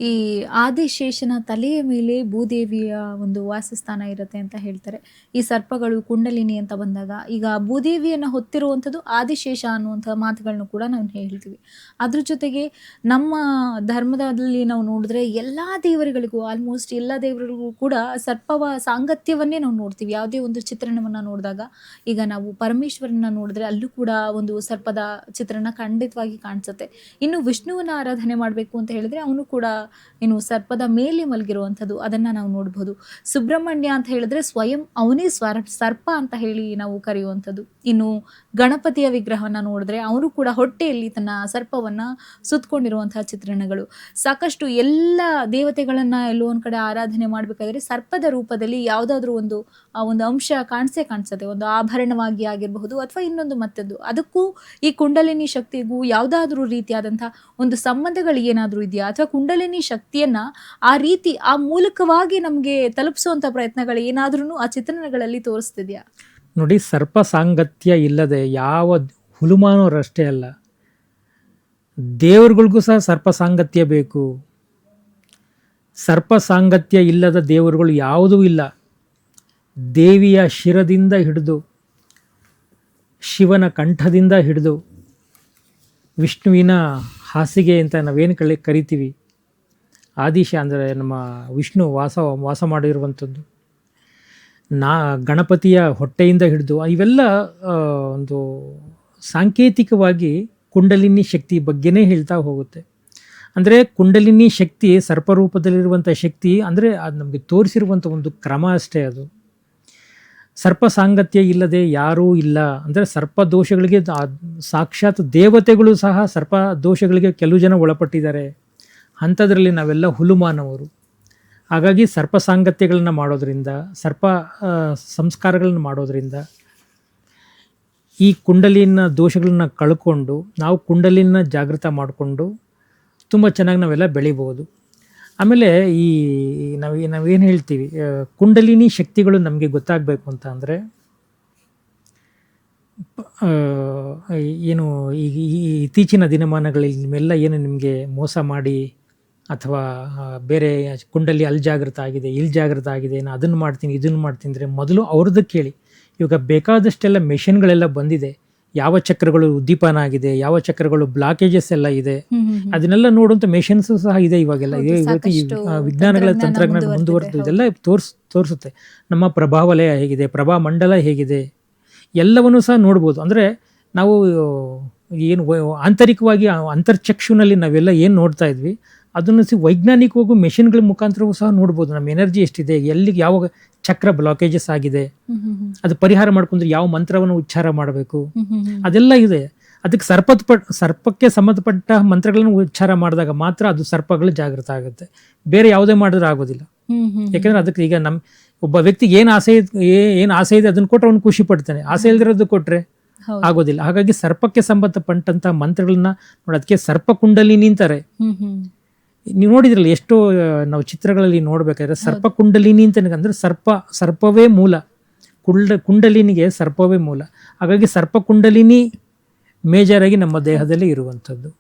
ಈ ಆದಿಶೇಷನ ತಲೆಯ ಮೇಲೆ ಭೂದೇವಿಯ ಒಂದು ವಾಸಸ್ಥಾನ ಇರುತ್ತೆ ಅಂತ ಹೇಳ್ತಾರೆ. ಈ ಸರ್ಪಗಳು ಕುಂಡಲಿನಿ ಅಂತ ಬಂದಾಗ ಈಗ ಭೂದೇವಿಯನ್ನ ಹೊತ್ತಿರುವಂಥದ್ದು ಆದಿಶೇಷ ಅನ್ನುವಂಥ ಮಾತುಗಳನ್ನು ಕೂಡ ನಾವು ಹೇಳ್ತೀವಿ. ಅದ್ರ ಜೊತೆಗೆ ನಮ್ಮ ಧರ್ಮದಲ್ಲಿ ನಾವು ನೋಡಿದ್ರೆ ಎಲ್ಲಾ ದೇವರುಗಳಿಗೂ ಆಲ್ಮೋಸ್ಟ್ ಎಲ್ಲ ದೇವರುಗಳಿಗೂ ಕೂಡ ಸರ್ಪವ ಸಾಂಗತ್ಯವನ್ನೇ ನಾವು ನೋಡ್ತೀವಿ. ಯಾವುದೇ ಒಂದು ಚಿತ್ರಣವನ್ನ ನೋಡಿದಾಗ ಈಗ ನಾವು ಪರಮೇಶ್ವರನ ನೋಡಿದ್ರೆ ಅಲ್ಲೂ ಕೂಡ ಒಂದು ಸರ್ಪದ ಚಿತ್ರಣ ಖಂಡಿತವಾಗಿ ಕಾಣಿಸುತ್ತೆ. ಇನ್ನು ವಿಷ್ಣುವನ್ನ ಆರಾಧನೆ ಮಾಡಬೇಕು ಅಂತ ಹೇಳಿದ್ರೆ ಅವನು ಕೂಡ ಇನ್ನು ಸರ್ಪದ ಮೇಲೆ ಮಲಗಿರುವಂಥದ್ದು ಅದನ್ನ ನಾವು ನೋಡಬಹುದು. ಸುಬ್ರಹ್ಮಣ್ಯ ಅಂತ ಹೇಳಿದ್ರೆ ಸ್ವಯಂ ಅವನೇ ಸರ್ಪ ಅಂತ ಹೇಳಿ ನಾವು ಕರೆಯುವಂಥದ್ದು. ಇನ್ನು ಗಣಪತಿಯ ವಿಗ್ರಹವನ್ನ ನೋಡಿದ್ರೆ ಅವನು ಕೂಡ ಹೊಟ್ಟೆಯಲ್ಲಿ ತನ್ನ ಸರ್ಪವನ್ನ ಸುತ್ತಕೊಂಡಿರುವಂತಹ ಚಿತ್ರಣಗಳು ಸಾಕಷ್ಟು. ಎಲ್ಲ ದೇವತೆಗಳನ್ನ ಎಲ್ಲೋ ಒಂದ್ ಕಡೆ ಆರಾಧನೆ ಮಾಡ್ಬೇಕಾದ್ರೆ ಸರ್ಪದ ರೂಪದಲ್ಲಿ ಯಾವುದಾದ್ರೂ ಒಂದು ಅಂಶ ಕಾಣಿಸುತ್ತೆ. ಒಂದು ಆಭರಣವಾಗಿ ಆಗಿರಬಹುದು ಅಥವಾ ಇನ್ನೊಂದು ಮತ್ತೊಂದು. ಅದಕ್ಕೂ ಈ ಕುಂಡಲಿನಿ ಶಕ್ತಿಗೂ ಯಾವುದಾದ್ರೂ ರೀತಿಯಾದಂತಹ ಒಂದು ಸಂಬಂಧಗಳು ಏನಾದ್ರೂ ಇದೆಯಾ, ಅಥವಾ ಕುಂಡಲಿನಿ ಶಕ್ತಿಯನ್ನ ಆ ರೀತಿ ಆ ಮೂಲಕವಾಗಿ ನಮ್ಗೆ ತಲುಪಿಸುವಂತ ಪ್ರಯತ್ನಗಳು ಏನಾದ್ರೂ ಆ ಚಿತ್ರಣಗಳಲ್ಲಿ ತೋರಿಸ್ತಿದ್ಯಾ? ನೋಡಿ, ಸರ್ಪ ಸಾಂಗತ್ಯ ಇಲ್ಲದೆ ಯಾವ ಹುಲುಮಾನವರಷ್ಟೇ ಅಲ್ಲ, ದೇವರುಗಳಿಗೂ ಸಹ ಸರ್ಪ ಸಾಂಗತ್ಯ ಬೇಕು. ಸರ್ಪ ಸಾಂಗತ್ಯ ಇಲ್ಲದ ದೇವರುಗಳು ಯಾವುದೂ ಇಲ್ಲ. ದೇವಿಯ ಶಿರದಿಂದ ಹಿಡಿದು ಶಿವನ ಕಂಠದಿಂದ ಹಿಡಿದು ವಿಷ್ಣುವಿನ ಹಾಸಿಗೆ ಅಂತ ನಾವೇನು ಕರಿತೀವಿ, ಆದಿಶ ಅಂದರೆ ನಮ್ಮ ವಿಷ್ಣು ವಾಸ ಮಾಡಿರುವಂಥದ್ದು, ಗಣಪತಿಯ ಹೊಟ್ಟೆಯಿಂದ ಹಿಡಿದು ಇವೆಲ್ಲ ಒಂದು ಸಾಂಕೇತಿಕವಾಗಿ ಕುಂಡಲಿನಿ ಶಕ್ತಿ ಬಗ್ಗೆನೇ ಹೇಳ್ತಾ ಹೋಗುತ್ತೆ. ಅಂದರೆ ಕುಂಡಲಿನಿ ಶಕ್ತಿ ಸರ್ಪರೂಪದಲ್ಲಿರುವಂಥ ಶಕ್ತಿ ಅಂದರೆ ಅದು ನಮಗೆ ತೋರಿಸಿರುವಂಥ ಒಂದು ಕ್ರಮ ಅಷ್ಟೇ. ಅದು ಸರ್ಪ ಸಾಂಗತ್ಯ ಇಲ್ಲದೆ ಯಾರೂ ಇಲ್ಲ. ಅಂದರೆ ಸರ್ಪ ದೋಷಗಳಿಗೆ ಸಾಕ್ಷಾತ್ ದೇವತೆಗಳು ಸಹ ಸರ್ಪ ದೋಷಗಳಿಗೆ ಕೆಲವು ಜನ ಒಳಪಟ್ಟಿದ್ದಾರೆ. ಅಂಥದ್ರಲ್ಲಿ ನಾವೆಲ್ಲ ಹುಲುಮಾನವರು. ಹಾಗಾಗಿ ಸರ್ಪ ಸಾಂಗತ್ಯಗಳನ್ನ ಮಾಡೋದ್ರಿಂದ, ಸರ್ಪ ಸಂಸ್ಕಾರಗಳನ್ನ ಮಾಡೋದ್ರಿಂದ ಈ ಕುಂಡಲಿನ ದೋಷಗಳನ್ನ ಕಳ್ಕೊಂಡು ನಾವು ಕುಂಡಲಿನ ಜಾಗೃತ ಮಾಡಿಕೊಂಡು ತುಂಬ ಚೆನ್ನಾಗಿ ನಾವೆಲ್ಲ ಬೆಳಿಬೋದು. ಆಮೇಲೆ ಈ ನಾವೇನು ಹೇಳ್ತೀವಿ, ಕುಂಡಲಿನಿ ಶಕ್ತಿಗಳು ನಮಗೆ ಗೊತ್ತಾಗಬೇಕು ಅಂತ ಅಂದರೆ ಏನು ಈ ಇತ್ತೀಚಿನ ದಿನಮಾನಗಳಲ್ಲಿ ನಿಮ್ಮೆಲ್ಲ ಏನು ನಿಮಗೆ ಮೋಸ ಮಾಡಿ ಅಥವಾ ಬೇರೆ ಕುಂಡಲಿ ಅಲ್ಲಿ ಜಾಗೃತ ಆಗಿದೆ, ಇಲ್ಲಿ ಜಾಗೃತ ಆಗಿದೆ, ನಾನು ಅದನ್ನು ಮಾಡ್ತೀನಿ ಇದನ್ನು ಮಾಡ್ತೀನಿ ಅಂದರೆ ಮೊದಲು ಅವ್ರದ್ದು ಕೇಳಿ. ಇವಾಗ ಬೇಕಾದಷ್ಟೆಲ್ಲ ಮೆಷಿನ್ಗಳೆಲ್ಲ ಬಂದಿದೆ. ಯಾವ ಚಕ್ರಗಳು ಉದ್ದೀಪನ ಆಗಿದೆ, ಯಾವ ಚಕ್ರಗಳು ಬ್ಲಾಕೇಜಸ್ ಎಲ್ಲ ಇದೆ, ಅದನ್ನೆಲ್ಲ ನೋಡುವಂಥ ಮೆಷಿನ್ಸ್ ಸಹ ಇದೆ ಇವಾಗೆಲ್ಲ. ಇವತ್ತು ವಿಜ್ಞಾನಗಳ ತಂತ್ರಜ್ಞಾನ ಮುಂದುವರೆದು ಇದೆಲ್ಲ ತೋರಿಸುತ್ತೆ. ನಮ್ಮ ಪ್ರಭಾವಲಯ ಹೇಗಿದೆ, ಪ್ರಭಾ ಮಂಡಲ ಹೇಗಿದೆ, ಎಲ್ಲವನ್ನೂ ಸಹ ನೋಡ್ಬೋದು. ಅಂದರೆ ನಾವು ಏನು ಆಂತರಿಕವಾಗಿ ಅಂತರ್ಚಕ್ಷುನಲ್ಲಿ ನಾವೆಲ್ಲ ಏನು ನೋಡ್ತಾ ಇದ್ವಿ ಅದನ್ನು ವೈಜ್ಞಾನಿಕವಾಗೂ ಮೆಷಿನ್ಗಳ ಮುಖಾಂತರವೂ ಸಹ ನೋಡ್ಬೋದು. ನಮ್ಮ ಎನರ್ಜಿ ಎಷ್ಟಿದೆ, ಎಲ್ಲಿಗೆ ಯಾವ ಚಕ್ರ ಬ್ಲಾಕೇಜಸ್ ಆಗಿದೆ, ಅದು ಪರಿಹಾರ ಮಾಡ್ಕೊಂಡ್ರೆ ಯಾವ ಮಂತ್ರವನ್ನು ಉಚ್ಚಾರ ಮಾಡಬೇಕು, ಅದೆಲ್ಲ ಇದೆ. ಅದಕ್ಕೆ ಸರ್ಪಕ್ಕೆ ಸಂಬಂಧಪಟ್ಟ ಮಂತ್ರಗಳನ್ನು ಉಚ್ಚಾರ ಮಾಡಿದಾಗ ಮಾತ್ರ ಅದು ಸರ್ಪಗಳು ಜಾಗೃತ ಆಗುತ್ತೆ. ಬೇರೆ ಯಾವುದೇ ಮಾಡಿದ್ರೆ ಆಗೋದಿಲ್ಲ. ಯಾಕಂದ್ರೆ ಅದಕ್ಕೆ ಈಗ ಒಬ್ಬ ವ್ಯಕ್ತಿಗೆ ಏನು ಆಸೆ ಇದೆ ಅದನ್ನ ಕೊಟ್ಟರೆ ಅವ್ನು ಖುಷಿ ಪಡ್ತಾನೆ. ಆಸೆ ಇಲ್ದಿರೋದು ಕೊಟ್ರೆ ಆಗೋದಿಲ್ಲ. ಹಾಗಾಗಿ ಸರ್ಪಕ್ಕೆ ಸಂಬಂಧಪಟ್ಟಂತ ಮಂತ್ರಗಳನ್ನ ಅದಕ್ಕೆ ಸರ್ಪ ಕುಂಡಲಿನಿ ಅಂತಾರೆ. ನೀವು ನೋಡಿದ್ರಲ್ಲ, ಎಷ್ಟೋ ನಾವು ಚಿತ್ರಗಳಲ್ಲಿ ನೋಡ್ಬೇಕಾದ್ರೆ ಸರ್ಪ ಕುಂಡಲಿನಿ ಅಂತ ಅಂದ್ರೆ ಸರ್ಪವೇ ಮೂಲ, ಕುಂಡಲಿನಿಗೆ ಸರ್ಪವೇ ಮೂಲ. ಹಾಗಾಗಿ ಸರ್ಪ ಕುಂಡಲಿನಿ ಮೇಜರ್ ಆಗಿ ನಮ್ಮ ದೇಹದಲ್ಲಿ ಇರುವಂಥದ್ದು.